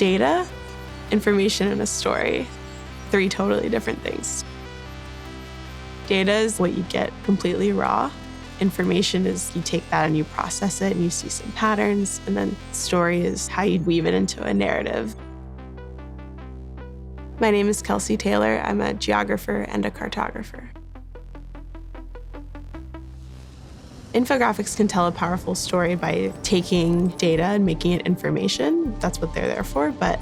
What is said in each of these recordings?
Data, information, and a story. 3 totally different things. Data is what you get completely raw. Information is you take that and you process it and you see some patterns. And then story is how you weave it into a narrative. My name is Kelsey Taylor. I'm a geographer and a cartographer. Infographics can tell a powerful story by taking data and making it information. That's what they're there for, but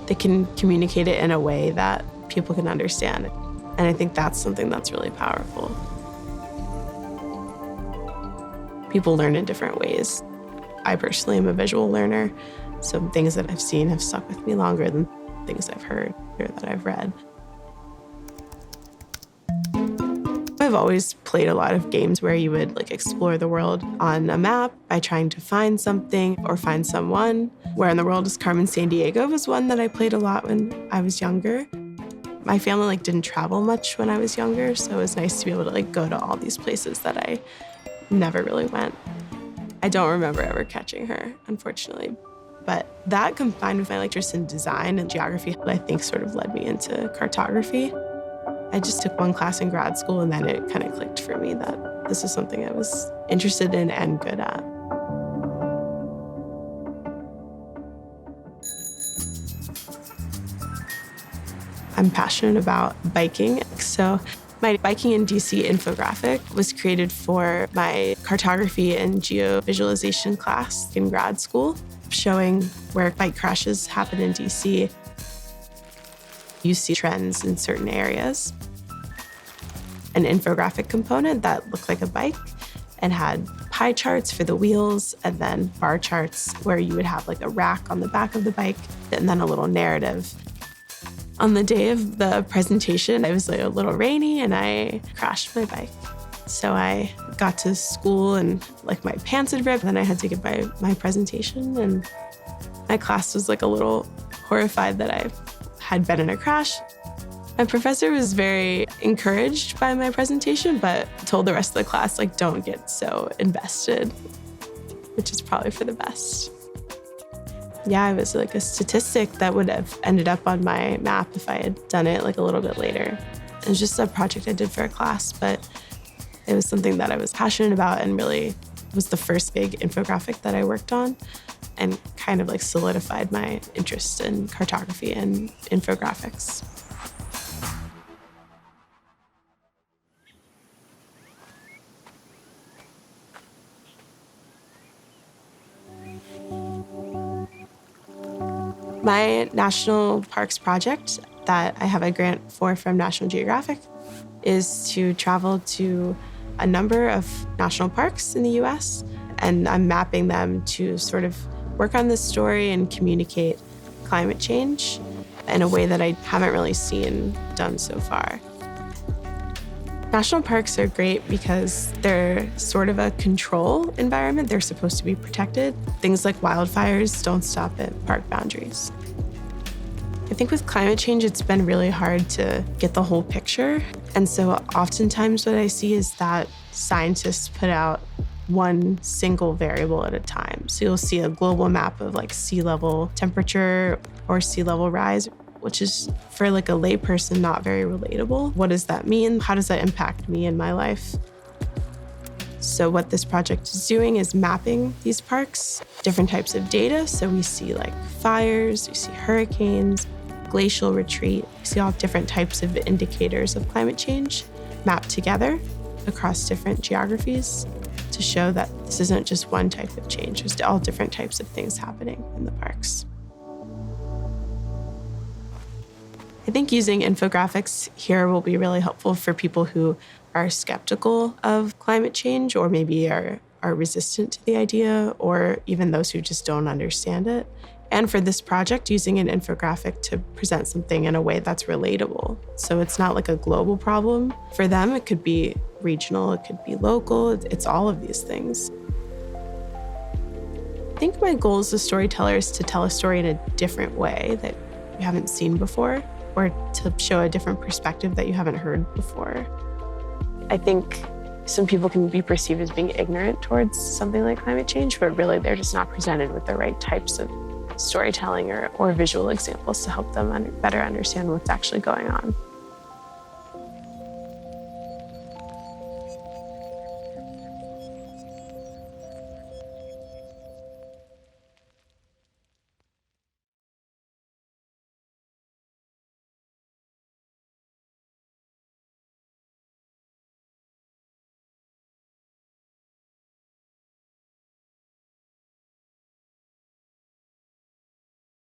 they can communicate it in a way that people can understand. And I think that's something that's really powerful. People learn in different ways. I personally am a visual learner, so things that I've seen have stuck with me longer than things I've heard or that I've read. I've always played a lot of games where you would explore the world on a map by trying to find something or find someone. Where in the World is Carmen Sandiego was one that I played a lot when I was younger. My family didn't travel much when I was younger, so it was nice to be able to go to all these places that I never really went. I don't remember ever catching her, unfortunately. But that combined with my interest in design and geography, I think sort of led me into cartography. I just took one class in grad school and then it kind of clicked for me that this is something I was interested in and good at. I'm passionate about biking. So my Biking in DC infographic was created for my cartography and geovisualization class in grad school, showing where bike crashes happen in DC. You see trends in certain areas. An infographic component that looked like a bike and had pie charts for the wheels and then bar charts where you would have a rack on the back of the bike and then a little narrative. On the day of the presentation, it was a little rainy and I crashed my bike. So I got to school and my pants had ripped. Then I had to give my presentation and my class was a little horrified that I had been in a crash. My professor was very encouraged by my presentation, but told the rest of the class, don't get so invested, which is probably for the best. Yeah, I was a statistic that would have ended up on my map if I had done it a little bit later. It was just a project I did for a class, but it was something that I was passionate about and really was the first big infographic that I worked on and kind of solidified my interest in cartography and infographics. My national parks project that I have a grant for from National Geographic is to travel to a number of national parks in the US, and I'm mapping them to sort of work on this story and communicate climate change in a way that I haven't really seen done so far. National parks are great because they're sort of a control environment. They're supposed to be protected. Things like wildfires don't stop at park boundaries. I think with climate change, it's been really hard to get the whole picture. And so oftentimes what I see is that scientists put out one single variable at a time. So you'll see a global map of sea level temperature or sea level rise, which is for a layperson not very relatable. What does that mean? How does that impact me in my life? So what this project is doing is mapping these parks, different types of data. So we see fires, we see hurricanes, glacial retreat. We see all different types of indicators of climate change mapped together across different geographies to show that this isn't just one type of change. There's all different types of things happening in the parks. I think using infographics here will be really helpful for people who are skeptical of climate change or maybe are resistant to the idea, or even those who just don't understand it. And for this project, using an infographic to present something in a way that's relatable. So it's not a global problem. For them, it could be regional, it could be local, it's all of these things. I think my goal as a storyteller is to tell a story in a different way that you haven't seen before, or to show a different perspective that you haven't heard before. I think some people can be perceived as being ignorant towards something like climate change, but really they're just not presented with the right types of storytelling or visual examples to help them better understand what's actually going on.